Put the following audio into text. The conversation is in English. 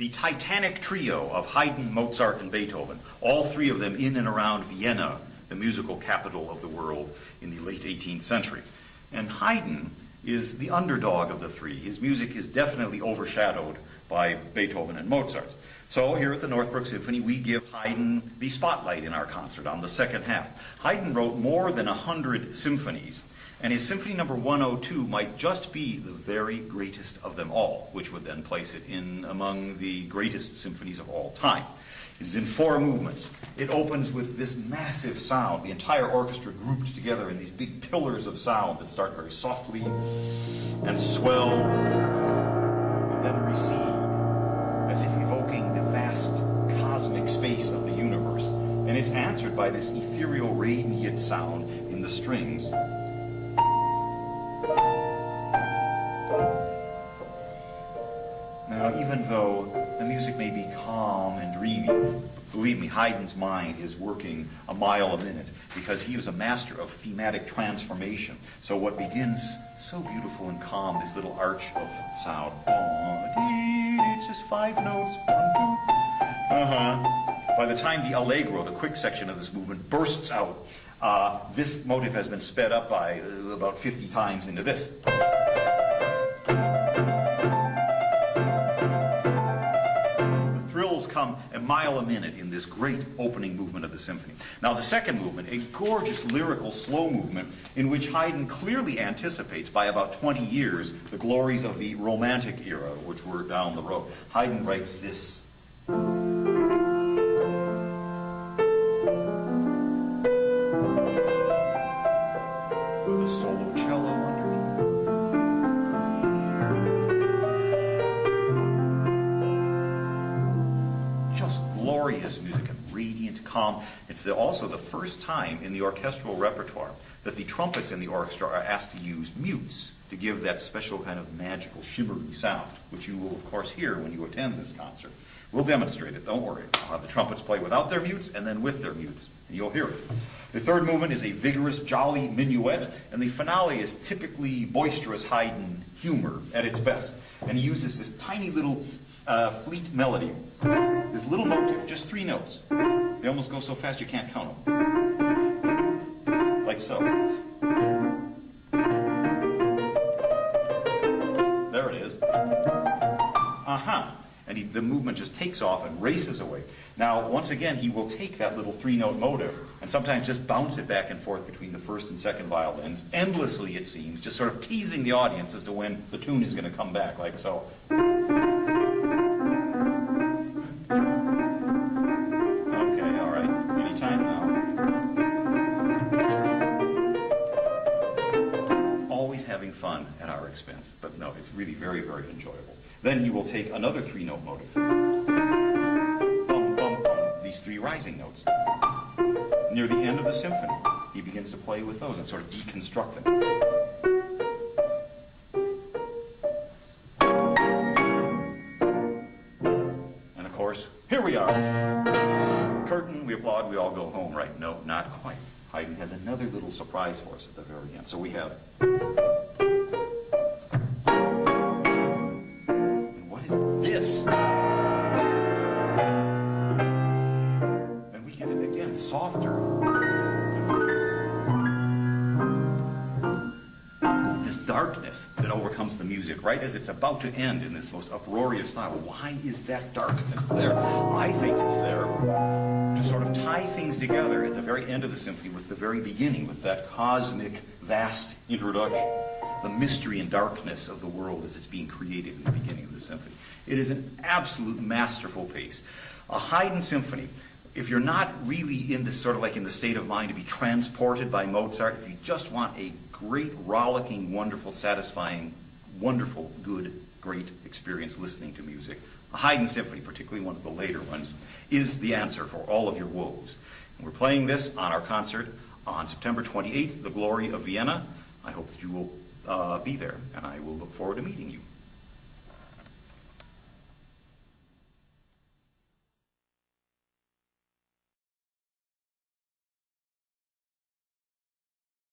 the titanic trio of Haydn, Mozart, and Beethoven, all three of them in and around Vienna, the musical capital of the world in the late 18th century. And Haydn is the underdog of the three. His music is definitely overshadowed by Beethoven and Mozart. So here at the Northbrook Symphony, we give Haydn the spotlight in our concert on the second half. Haydn wrote more than 100 symphonies, and his Symphony number 102 might just be the very greatest of them all, which would then place it in among the greatest symphonies of all time. It is in 4 movements. It opens with this massive sound, the entire orchestra grouped together in these big pillars of sound that start very softly and swell and then recede, as if evoking the vast cosmic space of the universe. And it's answered by this ethereal radiant sound in the strings. Now, even though the music may be calm and dreamy, believe me, Haydn's mind is working a mile a minute because he was a master of thematic transformation. So what begins so beautiful and calm, this little arch of sound, it's just 5 notes, 1, 2, by the time the allegro, the quick section of this movement, bursts out, this motive has been sped up by about 50 times into this. Come a mile a minute in this great opening movement of the symphony. Now the second movement, a gorgeous lyrical slow movement in which Haydn clearly anticipates by about 20 years the glories of the Romantic era, which were down the road. Haydn writes this. With a solo cello underneath. Glorious music and radiant calm. It's also the first time in the orchestral repertoire that the trumpets in the orchestra are asked to use mutes to give that special kind of magical shimmery sound, which you will of course hear when you attend this concert. We'll demonstrate it, don't worry. I'll have the trumpets play without their mutes and then with their mutes, and you'll hear it. The third movement is a vigorous, jolly minuet, and the finale is typically boisterous Haydn humor at its best. And he uses this tiny little fleet melody, this little motive, just 3 notes. They almost go so fast you can't count them. Like so. There it is. And the movement just takes off and races away. Now, once again, he will take that little 3-note motive and sometimes just bounce it back and forth between the first and second violins, endlessly it seems, just sort of teasing the audience as to when the tune is going to come back, like so. Okay, all right. Anytime now. Always having fun at our expense, but no, it's really very, very enjoyable. Then he will take another 3-note motive. Bum, bum, bum. These 3 rising notes. Near the end of the symphony, he begins to play with those and sort of deconstruct them. And of course, here we are. Curtain, we applaud, we all go home, right? No, not quite. Haydn has another little surprise for us at the very end. So we have... this. And we get it again, softer. This darkness that overcomes the music, right as it's about to end in this most uproarious style. Why is that darkness there? I think it's there to sort of tie things together at the very end of the symphony with the very beginning, with that cosmic, vast introduction. The mystery and darkness of the world as it's being created in the beginning of the symphony. It is an absolute masterful piece. A Haydn symphony, if you're not really in this sort of like in the state of mind to be transported by Mozart, if you just want a great, rollicking, wonderful, satisfying, wonderful, good, great experience listening to music, a Haydn symphony, particularly one of the later ones, is the answer for all of your woes. And we're playing this on our concert on September 28th, The Glory of Vienna. I hope that you will be there, and I will look forward to meeting you.